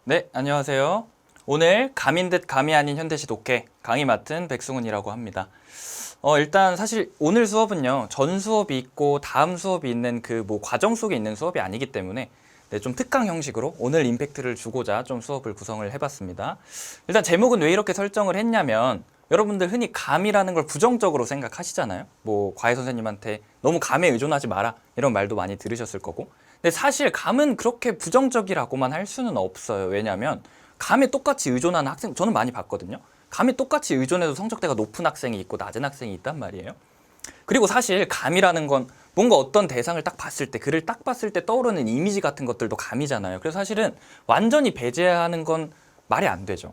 네, 안녕하세요. 오늘 감인 듯 감이 아닌 현대시 독해 강의 맡은 백승훈이라고 합니다. 일단 사실 오늘 수업은요, 전 수업이 있고 다음 수업이 있는 그 과정 속에 있는 수업이 아니기 때문에 네, 좀 특강 형식으로 오늘 임팩트를 주고자 좀 수업을 구성을 해봤습니다. 일단 제목은 왜 이렇게 설정을 했냐면 여러분들 흔히 감이라는 걸 부정적으로 생각하시잖아요. 과외 선생님한테 너무 감에 의존하지 마라 이런 말도 많이 들으셨을 거고. 근데 사실 감은 그렇게 부정적이라고만 할 수는 없어요. 왜냐하면 감에 똑같이 의존하는 학생 저는 많이 봤거든요. 감에 똑같이 의존해도 성적대가 높은 학생이 있고 낮은 학생이 있단 말이에요. 그리고 사실 감이라는 건 뭔가 어떤 대상을 딱 봤을 때, 글을 딱 봤을 때 떠오르는 이미지 같은 것들도 감이잖아요. 그래서 사실은 완전히 배제하는 건 말이 안 되죠.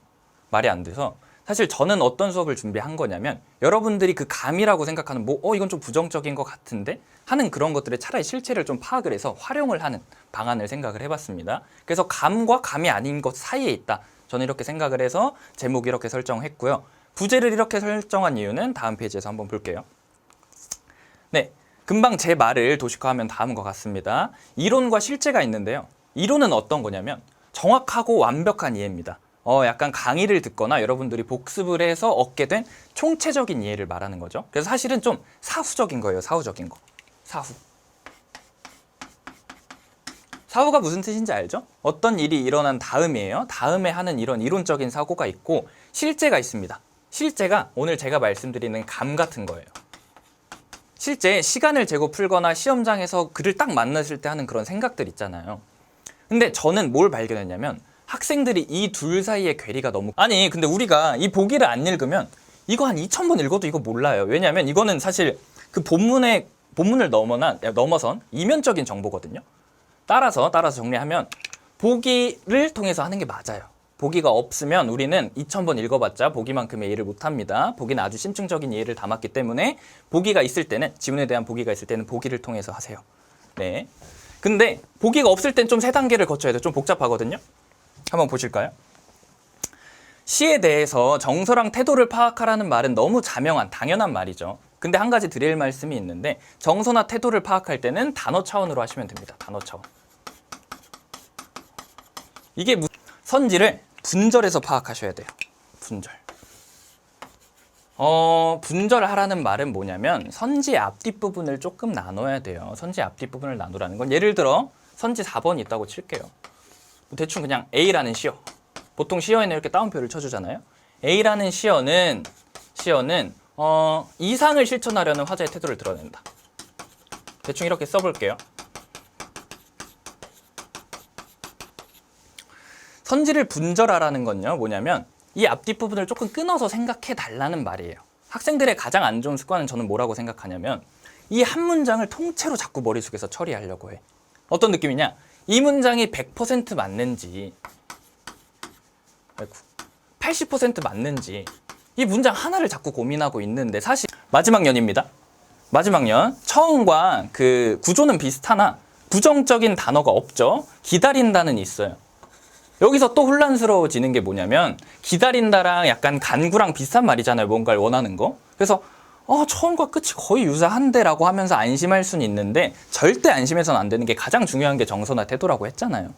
말이 안 돼서 사실 저는 어떤 수업을 준비한 거냐면 여러분들이 그 감이라고 생각하는 이건 좀 부정적인 것 같은데 하는 그런 것들의 차라리 실체를 좀 파악을 해서 활용을 하는 방안을 생각을 해봤습니다. 그래서 감과 감이 아닌 것 사이에 있다. 저는 이렇게 생각을 해서 제목 이렇게 설정했고요. 부제를 이렇게 설정한 이유는 다음 페이지에서 한번 볼게요. 네, 금방 제 말을 도식화하면 다음과 같습니다. 이론과 실제가 있는데요. 이론은 어떤 거냐면 정확하고 완벽한 이해입니다. 약간 강의를 듣거나 여러분들이 복습을 해서 얻게 된 총체적인 이해를 말하는 거죠. 그래서 사실은 좀 사후적인 거예요. 사후적인 거. 사후가 무슨 뜻인지 알죠? 어떤 일이 일어난 다음이에요. 다음에 하는 이런 이론적인 사고가 있고 실제가 있습니다. 실제가 오늘 제가 말씀드리는 감 같은 거예요. 실제 시간을 재고 풀거나 시험장에서 글을 딱 만났을 때 하는 그런 생각들 있잖아요. 근데 저는 뭘 발견했냐면 학생들이 이 둘 사이의 괴리가 너무 근데 우리가 이 보기를 안 읽으면 이거 한 2000번 읽어도 이거 몰라요. 왜냐하면 이거는 사실 그 본문을 넘어선 이면적인 정보거든요. 따라서 정리하면 보기를 통해서 하는 게 맞아요. 보기가 없으면 우리는 2000번 읽어봤자 보기만큼의 이해를 못합니다. 보기는 아주 심층적인 이해를 담았기 때문에 보기가 있을 때는 지문에 대한 보기가 있을 때는 보기를 통해서 하세요. 네. 근데 보기가 없을 땐 좀 3단계를 거쳐야 돼요. 좀 복잡하거든요. 한번 보실까요? 시에 대해서 정서랑 태도를 파악하라는 말은 너무 자명한 당연한 말이죠. 근데 한 가지 드릴 말씀이 있는데 정서나 태도를 파악할 때는 단어 차원으로 하시면 됩니다. 단어 차원. 이게 선지를 분절해서 파악하셔야 돼요. 분절. 분절하라는 말은 뭐냐면 선지의 앞뒷부분을 조금 나눠야 돼요. 선지의 앞뒷부분을 나누라는 건 예를 들어 선지 4번이 있다고 칠게요. 대충 그냥 A라는 시어. 보통 시어에는 이렇게 따옴표를 쳐주잖아요. A라는 시어는 이상을 실천하려는 화자의 태도를 드러낸다. 대충 이렇게 써볼게요. 선지를 분절하라는 건요, 뭐냐면 이 앞뒷부분을 조금 끊어서 생각해 달라는 말이에요. 학생들의 가장 안 좋은 습관은 저는 뭐라고 생각하냐면 이 한 문장을 통째로 자꾸 머릿속에서 처리하려고 해. 어떤 느낌이냐? 이 문장이 100% 맞는지 80% 맞는지 이 문장 하나를 자꾸 고민하고 있는데 사실 마지막 년입니다. 마지막 년 처음과 그 구조는 비슷하나 부정적인 단어가 없죠. 기다린다는 있어요. 여기서 또 혼란스러워지는 게 뭐냐면 기다린다랑 약간 간구랑 비슷한 말이잖아요. 뭔가를 원하는 거. 그래서 처음과 끝이 거의 유사한데 라고 하면서 안심할 수는 있는데 절대 안심해서는 안 되는 게 가장 중요한 게 정서나 태도라고 했잖아요.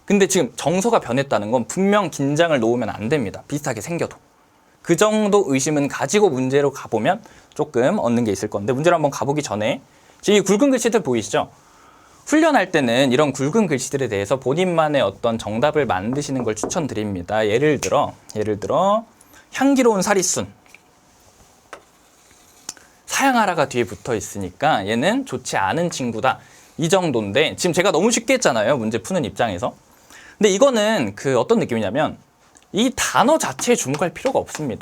근데 지금 정서가 변했다는 건 분명 긴장을 놓으면 안 됩니다. 비슷하게 생겨도. 그 정도 의심은 가지고 문제로 가보면 조금 얻는 게 있을 건데 문제를 한번 가보기 전에 지금 이 굵은 글씨들 보이시죠? 훈련할 때는 이런 굵은 글씨들에 대해서 본인만의 어떤 정답을 만드시는 걸 추천드립니다. 예를 들어 향기로운 사리순 사양하라가 뒤에 붙어 있으니까 얘는 좋지 않은 친구다. 이 정도인데 지금 제가 너무 쉽게 했잖아요. 문제 푸는 입장에서. 근데 이거는 어떤 느낌이냐면 이 단어 자체에 주목할 필요가 없습니다.